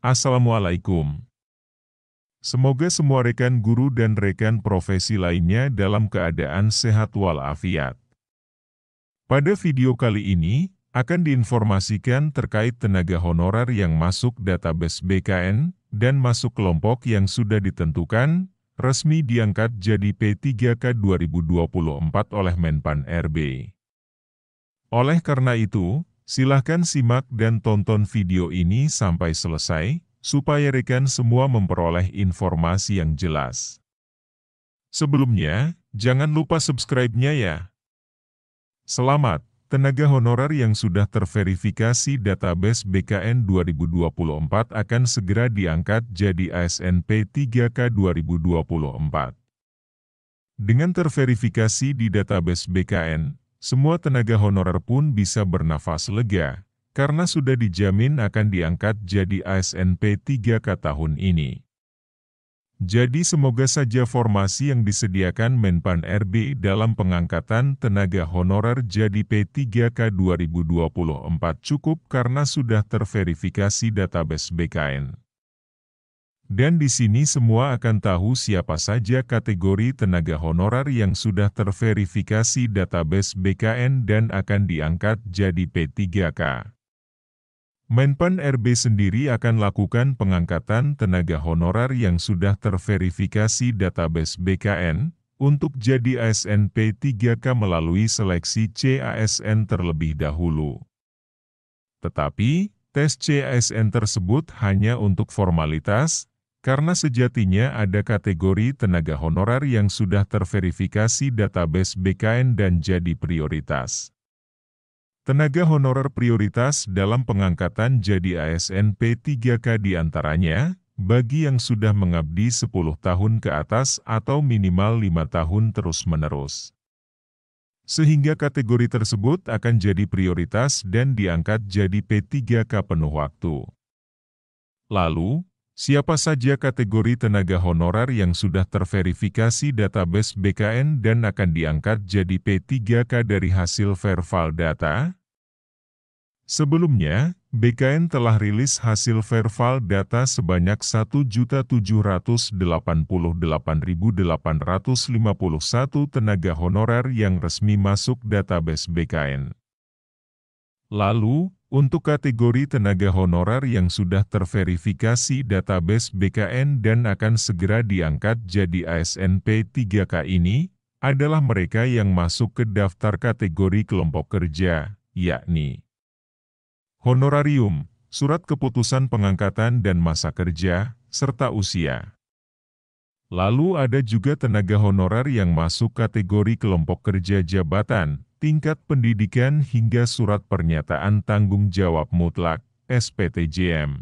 Assalamualaikum. Semoga semua rekan guru dan rekan profesi lainnya dalam keadaan sehat walafiat. Pada video kali ini, akan diinformasikan terkait tenaga honorer yang masuk database BKN dan masuk kelompok yang sudah ditentukan, resmi diangkat jadi P3K 2024 oleh Menpan RB. Oleh karena itu, silahkan simak dan tonton video ini sampai selesai, supaya rekan semua memperoleh informasi yang jelas. Sebelumnya, jangan lupa subscribe-nya ya. Selamat, tenaga honorer yang sudah terverifikasi database BKN 2024 akan segera diangkat jadi ASN P3K 2024. Dengan terverifikasi di database BKN, semua tenaga honorer pun bisa bernafas lega, karena sudah dijamin akan diangkat jadi ASN P3K tahun ini. Jadi semoga saja formasi yang disediakan Menpan RB dalam pengangkatan tenaga honorer jadi P3K 2024 cukup karena sudah terverifikasi database BKN. Dan di sini semua akan tahu siapa saja kategori tenaga honorer yang sudah terverifikasi database BKN dan akan diangkat jadi P3K. Menpan RB sendiri akan lakukan pengangkatan tenaga honorer yang sudah terverifikasi database BKN untuk jadi ASN P3K melalui seleksi CASN terlebih dahulu. Tetapi, tes CASN tersebut hanya untuk formalitas, karena sejatinya ada kategori tenaga honorer yang sudah terverifikasi database BKN dan jadi prioritas. Tenaga honorer prioritas dalam pengangkatan jadi ASN P3K diantaranya, bagi yang sudah mengabdi 10 tahun ke atas atau minimal 5 tahun terus-menerus. Sehingga kategori tersebut akan jadi prioritas dan diangkat jadi P3K penuh waktu. Lalu, siapa saja kategori tenaga honorer yang sudah terverifikasi database BKN dan akan diangkat jadi P3K dari hasil verval data? Sebelumnya, BKN telah rilis hasil verval data sebanyak 1.788.851 tenaga honorer yang resmi masuk database BKN. Lalu, untuk kategori tenaga honorer yang sudah terverifikasi database BKN dan akan segera diangkat jadi ASN P3K ini, adalah mereka yang masuk ke daftar kategori kelompok kerja, yakni honorarium, surat keputusan pengangkatan dan masa kerja, serta usia. Lalu ada juga tenaga honorer yang masuk kategori kelompok kerja jabatan, tingkat pendidikan hingga surat pernyataan tanggung jawab mutlak, SPTJM.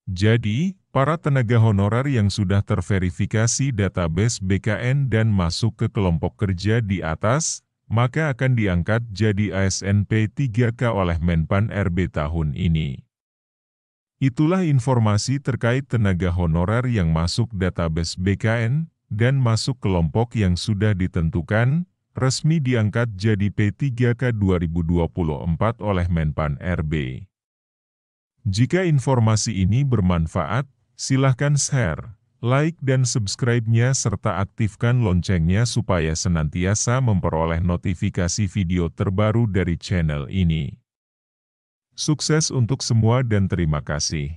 Jadi, para tenaga honorer yang sudah terverifikasi database BKN dan masuk ke kelompok kerja di atas, maka akan diangkat jadi ASN P3K oleh Menpan RB tahun ini. Itulah informasi terkait tenaga honorer yang masuk database BKN dan masuk kelompok yang sudah ditentukan, resmi diangkat jadi P3K 2024 oleh Menpan RB. Jika informasi ini bermanfaat, silahkan share, like dan subscribe-nya serta aktifkan loncengnya supaya senantiasa memperoleh notifikasi video terbaru dari channel ini. Sukses untuk semua dan terima kasih.